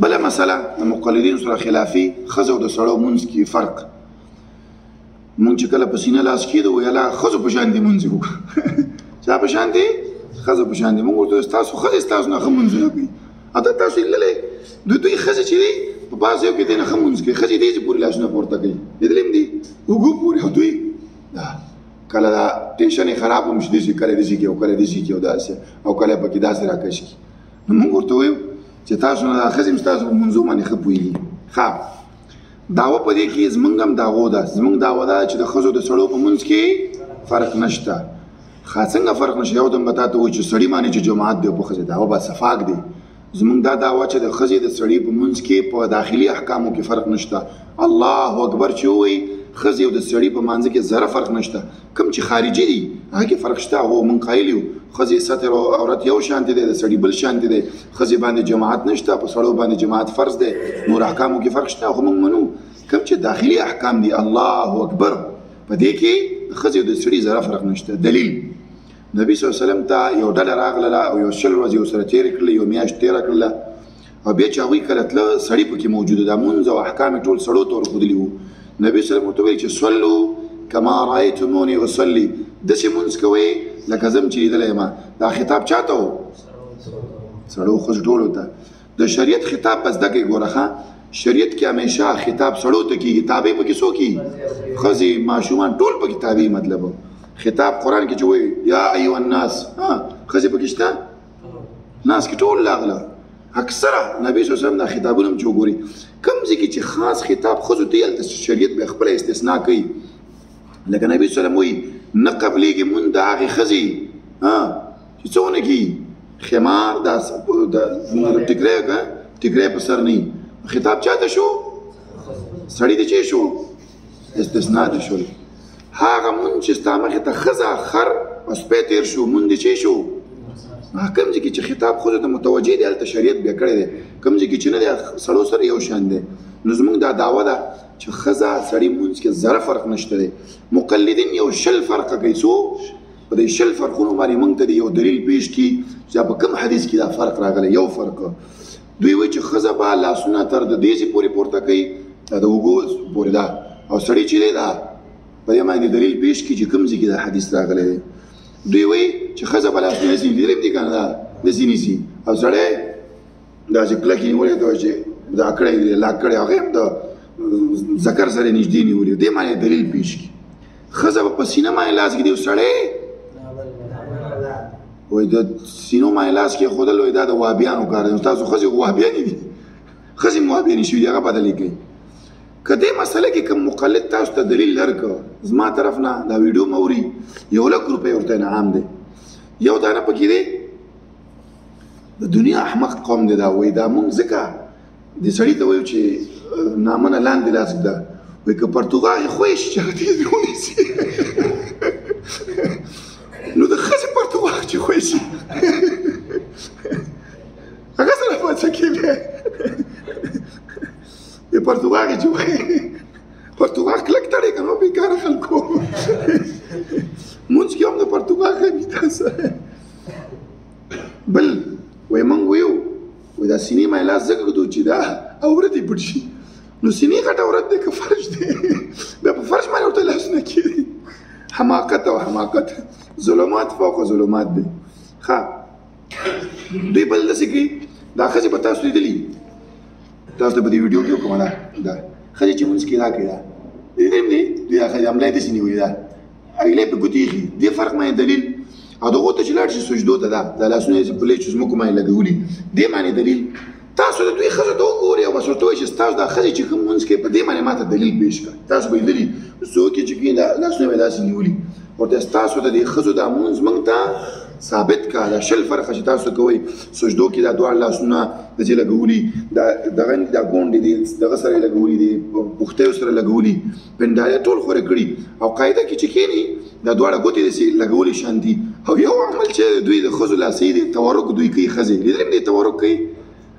بله مسله د مقلدینو سره خلافي ښځو او د سړو مونځ کې فرق. مونږ چې کله په سینه لاس کېږدو وایي الله ښځو په شان دې مونځ وکړه. چا په شان دي؟ ښځو په شان دي. مونږ ورته ستاسو ښځې ستاسو نه ښه مونځونه کوي. اته تاسو لیدلی دوی ښځې چې دي په بعض ځایو کې دې نه ښه مونځ کوي. ښځې دې چې پورې لاسونه پورته کوي لیدلی هم دي اوږو پورې. او دوی کله دا ټېنشن یې خراب هم شي داسې کله داسې کوي او کله داسې کوي او داسې او کله پکې داسې راکش کړي. نو مونږ ورته وایو چې تاسو نه دا ښځې هم ستاسو په مونځو باندې ښه پوهېږي. ښه دعوه په دې کې زمونږ هم دعوه ده. زمونږ دعوه ده چې د ښځو د سړو په منځ کې فرق نشته. ښه څنګه فرق نشته؟ یو دم به تا ته وایي چې سړي باندې چې جماعت دی او په ښځې دعوه به صفاق دی. زمونږ دا دعوه چې د ښځې د سړي په منځ کې په داخلي احکامو کې فرق نشته. الله اکبر چې ووایي ښځې او د سړي په منځ کې ذره فرق نشته. کوم چې خارجي دي هغه کې فرق شته. هغه مونږ قایل یو ښځې ستر او عورت یو شانتې دی، د سړي بل شانتې دی. ښځې باندې جماعت نشته، په سړو باندې جماعت فرض دی. نور احکامو کې فرق شته خو مونږ منو. کوم چې داخلي احکام دي الله اکبر په دې کې ښځې او د سړي ذره فرق نشته. دلیل نبی صلی الله علیه وسلم ته یو ډله راغله او یو شل ورځې ورسره تېرې کړلې، یو میاشت تېره کړله او بیا چې هغوی کله تله سړي پکې موجوده ده. مونځ او احکام یې ټول سړو ته ورښودلي وو. نبي صلی الله علیه وسلم ورته ویل چې صلو کما رأیتمونی اصلي، داسې مونځ کوئ لکه زه م چې لیدلی یم. دا خطاب چا ته و؟ سړو ښځو ټولو ته. د شریعت خطاب به زده کړئ. ګوره ښه شریعت کې همیشه خطاب سړو ته کېږي، تابع پکې څوک کېږي؟ ښځې ماشومان ټول پکې تابع. مطلب خطاب قرآن کې چې وایي یا ایها الناس، ښځې پکې شته؟ ناس کې ټول راغله. اکثره نبی صلی الله علیه وسلم دا خطابونه هم چې وګوري کوم ځای کې چې خاص خطاب ښځو ته هلته شریعت به خپله استثنا کوي. لکه نبی صلی الله علیه وسلم وایي نه قبلېږي مونځ د هغې ښځې چې څه ونه کړي خمار دا ټیکری په سر نه. خطاب چاته شو؟ سړي ته چې شو استثنا دي شول. هغه مونځ چې ستا مخې ته ښځه خر او سپی تېر شو مونځ دې چې شو؟ کوم ځای کې چې خطاب ښځو ته متوجه دی هلته شریعت بیا کړی دی. کوم ځای کې چې نه دی سړو سره یو شان دی. نو زموږ دا دعوه ده چې ښځه سړي مونځ کې ذره فرق نشته دی. مقلدین یو شل فرقه کوي. څو په دې شل فرقونو باندې موږ ته یو دلیل پیش کړي چې په کوم حدیث کې دا فرق راغلی. یو فرق دوی وایي چې ښځه به لاسونه تر د دیزې پورې پورته کوي، د اوږو پورې ده، او سړي چې دی دا په دې باندې دلیل پیش کړي چې کوم ځای کې دا حدیث راغلی دی. دوی وایي چې ښځه به لاسونه نیسي، لیدلی هم دي که نه دا داسې نیسي، او سړی داسې کلکې نیولی ته وایي چې دا کړی دی لاک کړی هغه هم د ذکر سره نږدې نیولي. دې باندې دلیل پیش کړي. ښځه به په سینه باندې لاس کېږدي او سړی وایي د سینو باندې لاس کېښودل وایي دا د وهابیانو کار دی. تاسو ښځې وهابیانې دي، ښځې وهابیانې شوي دي، هغه بدلې کوي. که دې مسله کې کوم مقلد تاسو ته دلیل درکړه زما طرف نه دا ویډیو مه اوري، 1,00,000 روپۍ ورته انعام دی. یو دانه پکې دی د دنیا احمق قوم دی. دا وایي دا مونږ ځکه د سړي ته وایو چې نامه نه لاندې لاس ږده، وایي که پرتوګال یې خوی شي چې هغه دې ونیسي نو د ښځې پرتوګال چې خوی شي هغه سره به څه کوي بیا د پرتوګال چې وایي پرتوګال کلک تړی که نو بېکاره خلکو مونځ کې هم د پرتوګال کوي دا سره. بل وایي موږ ویو وایي دا سینې باندې لاس ځکه ږدو چې دا عورت یې پټ شي. نو سینې غټ عورت دی که فرش دی بیا په فرش باندې ورته لاسونه کېږدي. حماقت او حماقت ظلمات فوق ظلمات دی. ښه دوی بل داسې کوي دا ښځې به تاسو لیدلي، تاسو ته په دې ویډیو کې وکړم دا ښځې چې مونځ کې دا کوي دا لیدلی هم دی. دوی دا ښځې همدا یې داسې نیولي ده اګیلی په ګوتې ایښي. دې فرق باندې دلیل او د هغو ته چې لاړ شي سجدو ته دا لاسونه یې په لیچو ځمکو باندې لګولي دې باندې دلیل. تاسو د دوی ښځو ته وګورئ او بس ورته وایئ چې ستاسو دا ښځې چې کوم مونځ کوي په دې باندې ما ته دلیل پیش کړه. تاسو به لیدلي څوک یې چې کوي دا لاسونه به یې داسې نیولي. ورته ستاسو د دې ښځو دا مونځ موږ ته ثابت کړه. دا شل فرقه چې تاسو کوئ سجدو کې دا دواړه لاسونه داسې لګولي، دغه دا ګونډې دي دغه سره یې لګولي دي، پښتیو سره لګولي، پنډاله ټول خورې کړي او قاعده کې چې کښېني دا دواړه ګوتې داسې لګولي شانتي. او یو عمل چې دوی د ښځو لاسي دي تورک دوی کوي. ښځې لیدلی هم دی تورک کوي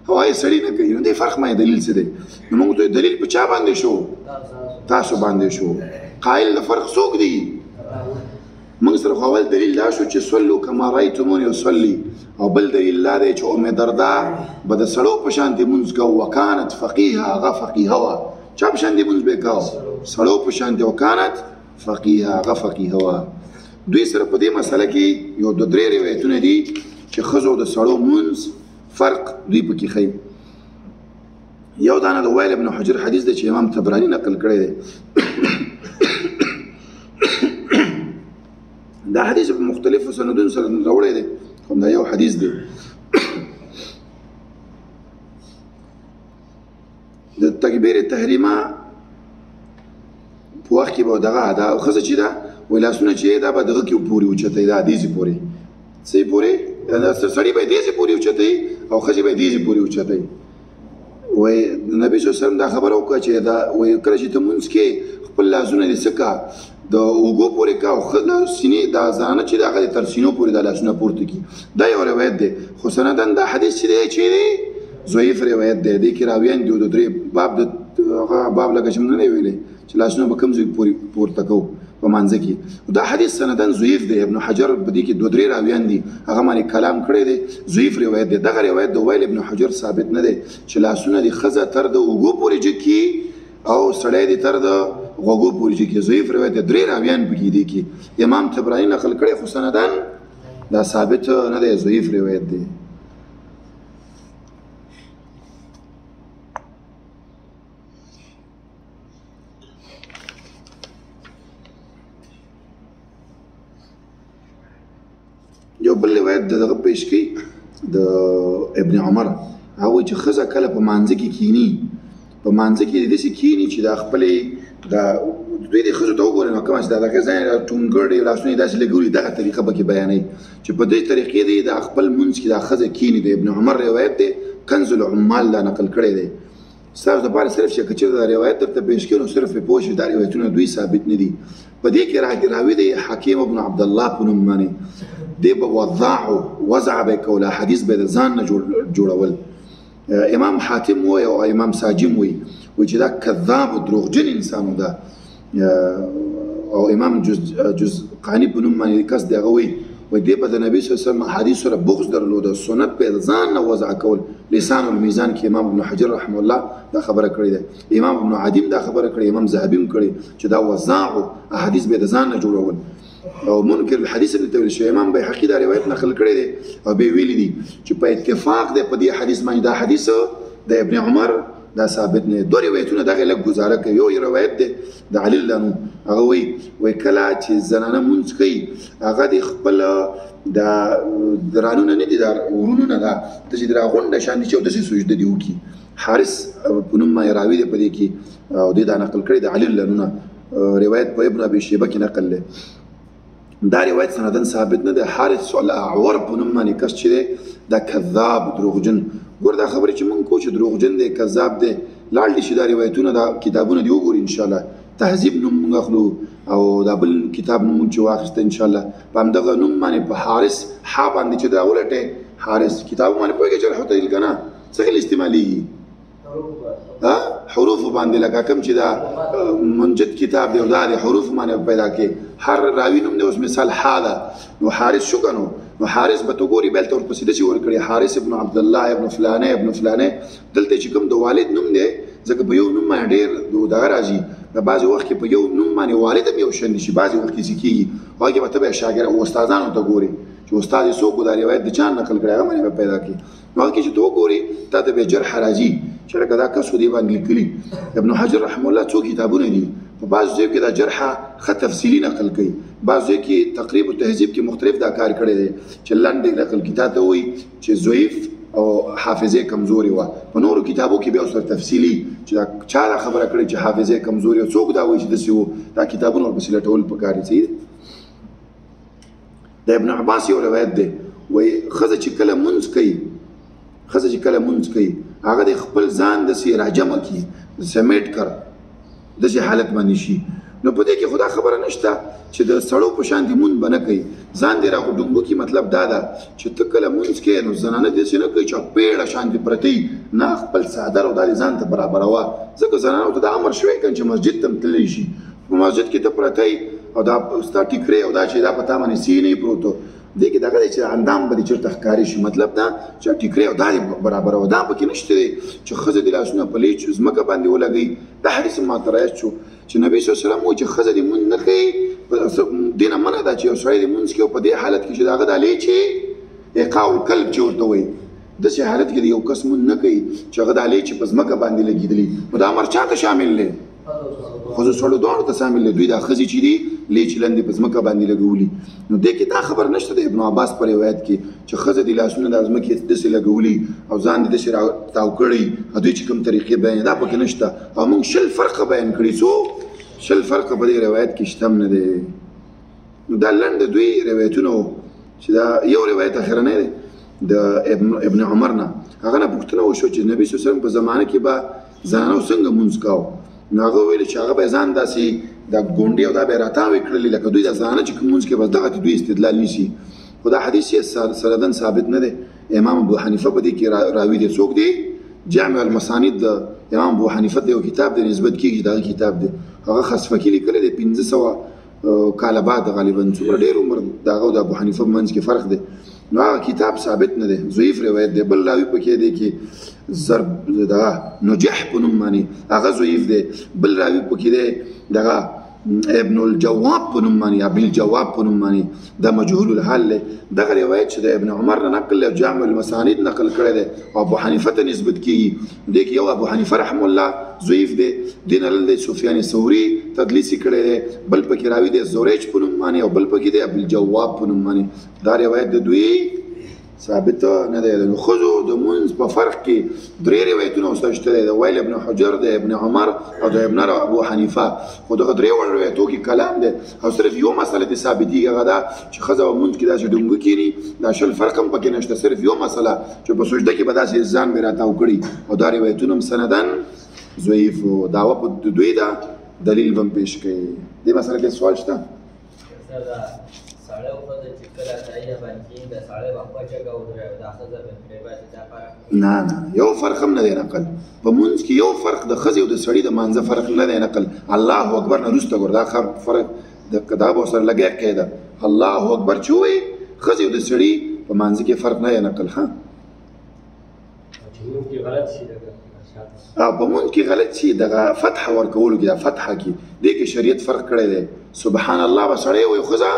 او هغه سړي نه کوي. نو دې فرق باندې دلیل څه دی؟ نو موږ ته دلیل په چا باندې شو؟ تاسو باندې شو. قایل د فرق څوک دی؟ موږ سره خو اول دلیل دا شو چې صلو کما رایتمونی اصلي، او بل دلیل دا دی چې ام دردا به د سړو په شان دې مونځ کوو، وکانت فقیهه، هغه فقیهه وه. چا په شان دې مونځ به یې کوو؟ سړو په شان دې، وکانت فقیهه، هغه فقیهه وه. دوی سره په دې مسله کې یو دوه درې روایتونه دي چې ښځو د سړو مونځ فرق دوی پکې ښیي. یو دانه د وائل ابن حجر حدیث دی چې امام طبراني نقل کړی دی. دا حدیث په مختلفو سندونو سره راوړی دی، خو دا یو حدیث دی. د تکبیر تحریمه په وخت کې به دغه دا ښځه چې ده وایي لاسونه چې دا به دغه کې پورې اوچتوي، دا دیزې پورې څه پورې سړي به یې دیزې پورې اوچتوي او ښځې به یې دیزې پورې اوچتوي. وایي نبي صلی الله علیه وسلم دا خبره وکړه چې دا وایي کله چې ته مونځ کې خپل لاسونه دې څه کړه د اوږو پورې کړه او سینې دا زنانه چې ده هغه دې تر سینو پورې دا لاسونه پورته کړي. دا یو روایت دی، خو سندن دا حدیث چې دی چې دی ضعیف روایت دی. دې کې راویان دي د درې باب د هغه باب لکه چې موږ نه ویلې چې لاسونه به کوم ځای پورې پورته کوو په مانځه کې. دا حدیث سندن ضعیف دی. ابن حجر په دې کې دوه درې راویان دي، هغه باندې کلام کړی دی، ضعیف روایت دی. دغه روایت د وائل ابن حجر ثابت نه دی چې لاسونه دې ښځه تر د اوږو پورې جګي او سړی دې تر د غوږو پورې جګي. ضعیف روایت دی، درې راویان پکې دي کې امام طبراني نقل کړی، خو سندن دا ثابت نه دی، ضعیف روایت دی. یو بل روایت دغه پیش کړي د ابن عمر، هغه چې ښځه کله په مانځه کې کینی، په مانځه کې داسې کینی چې دا خپلې دا دوی د ښځو ته وګورئ نو کومه چې دا دغه ځای ټونګړې لاسونه یې داسې لګولي، دغه طریقه پکې بیانوي چې په دې طریقې دی دا خپل مونځ کې دا ښځه کینی. د ابن عمر روایت دی، کنز العمال دا نقل کړی دی. ستاسو دپاره صرف چې که چېرته دا روایت درته پیش کړي نو صرف پرې پوه شئ دا روایتونه دوی ثابت نه دي. په دې کې راوي دی حکیم ابن عبدالله په نوم باندې، دی به وضاع وضع به یې کوله، حدیث به یې د ځان نه جوړول. امام حاتم وایي او امام ساجم وایي چې دا کذاب و دروغجن انسان ده. او امام جزقاني په نوم باندې کس دی، هغه وایي دی به د نبي صلی الله علیه وسلم حدیث سره بغض درلوده، سنت به یې د ځان نه وضع کول. لسان المیزان کې امام ابن حجر رحمه الله دا خبره کړې ده، امام ابن عدیم دا خبره کړې، امام ذهبي هم کړې چې دا وضاع احادیث به یې د ځان نه جوړول. او منکر الحدیث اللي ته ویل شوی امام بیهقي دا روایت نقل کړی دی او به ویلي دي چې په اتفاق دی په دې حدیث باندې دا حدیث د ابن عمر دا ثابت نه. دوه روایتونه دغه لږ ګزاره کوي. یو روایت دی د علي لانو، هغه وایي کله چې زنانه مونځ کوي هغه د خپل دا درانونه نه دي، دا ورونو نه ده، داسې د راغونډه شان دي چې داسې سجده دي وکړي. حارث په نوم باندې راوي دی په دې کې او دې دا نقل کړی د علي لانو نه. روایت په ابن ابي شیبه کې نقل دی. دا روایت سندن ثابت نه دی. حارث الاعور په نوم باندې کس چې دی دا کذاب دروغجن. ګور دا خبرې چې مونږ کوو چې دروغجن دی کذاب دی، لاړ دي چې دا روایتونه دا کتابونه دي وګوري انشاءالله. تهذیب نوم مونږ اخلو او دا بل کتاب مونږ چې واخیسته انشاءالله په همدغه نوم باندې په حارث ها باندې چې دا ولټې حارث کتاب باندې پوهېږې جرح و تعدیل که نه څه ښه استعمالېږي حروف باندې لکه کوم چې دا منجد کتاب دی او دا د حروف باندې پیدا کې هر راوي نوم دی. اوس مثال ها ده نو حارث شو که نو حارث به ته ګوري بل ته ورپسې داسې ورکړي حارث ابن عبدالله ابن فلانه ابن فلانه. دلته چې کوم د والد نوم دی ځکه په یو نوم باندې ډېر دغه راځي، په بعضې وخت کې په یو نوم باندې والد هم یو شان شي، بعضې وخت کې څه کېږي هغه کې به ته به شاګرد او استادانو ته ګوري چې استاد یې څوک دا روایت د چا نقل کړی هغه باندې به پیدا کړي. نو هغه کې چې ته وګورې تا ته به جرح راځي چې لکه دا کس دې باندې لیکلي. ابن حجر رحمه الله څو کتابونه دي، په بعضو ځایو کې دا جرح ښه تفصیلي نقل کوي، بعضو ځایو کې تقریب التهذیب کې مختلف دا کار کړی دی چې لنډ نقل کې تا ته وایي چې ضعیف او حافظه کمزوري وه. په نورو کتابو کې بیا اوس تفصیلي چې دا چا دا خبره کړې چې حافظه کمزوري او څوک دا وایي چې داسې وو، دا کتابونه ورپسې لټول پکار دي. صحیح د ابن عباس یو روایت دی، وایي ښځه چې کله مونځ کوي هغه د خپل ځان داسې راجمع کړي، سمیټ کړ داسې حالت باندې شي. نو په دې کې خدا خبره نشته چې د سړو په شان دې مونځ به نه کوي، ځان دې راغونډو کړي. مطلب دا ده چې ته کله مونځ کوې نو زنانه داسې نه کوي چې پیړه شان دې پرتې نه، خپل څادر او دا دې ځان ته برابروه. ځکه زنانو ته دا امر شوی که چې مسجد ته هم تللی شي، په مسجد کې ته پرتې او دا ستا ټیکری او دا چې دا په تا باندې سی نه پروت دې کې دغه دی چې اندام به دې چېرته ښکاري شي مطلب دا چې ټیکری او دا برابر او دا پکې نشته دی چې ښځه دې لاسونه په لیچ ځمکه باندې ولګوي دا حدیث ماته رایاد شو چې نبي صلی الله علیه وسلم وایي چې ښځه دې مونځ نه کوي دې نه منع ده چې یو سړی دې مونځ کوي او په دې حالت کې چې د هغه دا لیچې ایقاع القلب چې ورته وایي داسې حالت کې یو کس مونځ نه کوي چې هغه دا لیچې په ځمکه باندې لګېدلي نو دا امر چا ته شامل دی ښځو سړو دواړو ته شامل دی دوی دا ښځې چې دي لیچې لاندې په ځمکه باندې لګولي نو دې کې دا خبر نشته د ابن عباس په روایت کې چې ښځه دې لاسونه د ځمکې داسې لګولي او ځان دې داسې تاو کړی او دوی چې کوم طریقې بیان دا پکې نشته او موږ شل فرقه بیان کړي څو شل فرقه په دې روایت کې شته هم نه دی نو دا لنډ دوی روایتونه چې دا یو روایت اخرنی دی د ابن عمر نه هغه نه پوښتنه وشوه چې نبي صلی الله علیه وسلم په زمانه کې به زنانو څنګه مونځ کاوه نو هغه ویل چې هغه به ځان داسې د ګونډې او دا به یې راتاوې کړلې لکه دوی د زنانه چې کوم مونځ کوي بس دغه دوی استدلال نیسي خو دا حدیث یې سندن ثابت نه دی امام ابو حنیفه په دې کې راوي دی څوک دی جامع المسانید د امام ابو حنیفه د یو کتاب دی نسبت کېږي دغه کتاب دی هغه خصفکي لیکلی دی 1500 کاله بعد غالبا څومره ډېر عمر د هغه د ابو حنیفه په منځ کې فرق دی نو هغه کتاب ثابت نه دی ضعیف روایت دی بل راوي پکې دی کې ضرب دغه نجح په نوم باندې هغه ضعیف دی بل راوي پکې دی دغه ابن الجواب په نوم باندې ابن الجواب په نوم باندې دا مجهول الحال دی دغه روایت چې د ابن عمر نه نقل او جامع المسانید نقل کړی دی او ابو حنیفه ته نسبت کېږي دی کې یو ابو حنیفه رحم الله ضعیف دی دین ال سفیان ثوری تدلیسی کړی دی بل پکې راوي دی زوریج په نوم باندې او بل پکې دی ابن الجواب په نوم باندې دا روایت د دوی ثابت نه دی نو ښځو د مونځ په فرق کې درې روایتونه اوس شته دی د ویل ابن حجر د ابن عمر او د ابن ابو حنیفه خو دغه درې وړ روایتو کې کلام دی او صرف یو مسله دې ثابتېږي هغه دا چې ښځه په مونځ کې داسې ډونګه کېني دا شل فرق هم پکې نشته صرف یو مسله چې په سجده کې به داسې ځان به راتاو کړي او دا روایتونه هم سندن ضعیف و دعوه په دوی دا دلیل به هم پیش کوي دې مسله کې سوال شته نه یو فرق هم نه دی نقل په مونځ کې یو فرق د ښځې او د سړي د مانځه فرق نه دی نقل الله اکبر نه وروسته ګور دا فرق د کتاب سره لګیا کېده الله اکبر چې وایي ښځې او د سړي په مانځه کې فرق نه دی نقل ها په مونځ کې غلط شي دغه فتح ورکولو کې دا فتحه کې دې کې شریعت فرق کړی دی سبحان الله به سړی وایي ښځه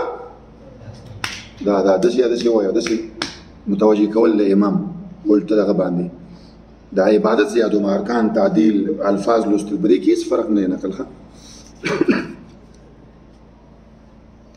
دا داسې وایي داسې متوجه کول د امام ولته دغه باندې د عبادت زیادو ارکان تعدیل الفاظ لوستل په دې کې هېڅ فرق نه نقل ښه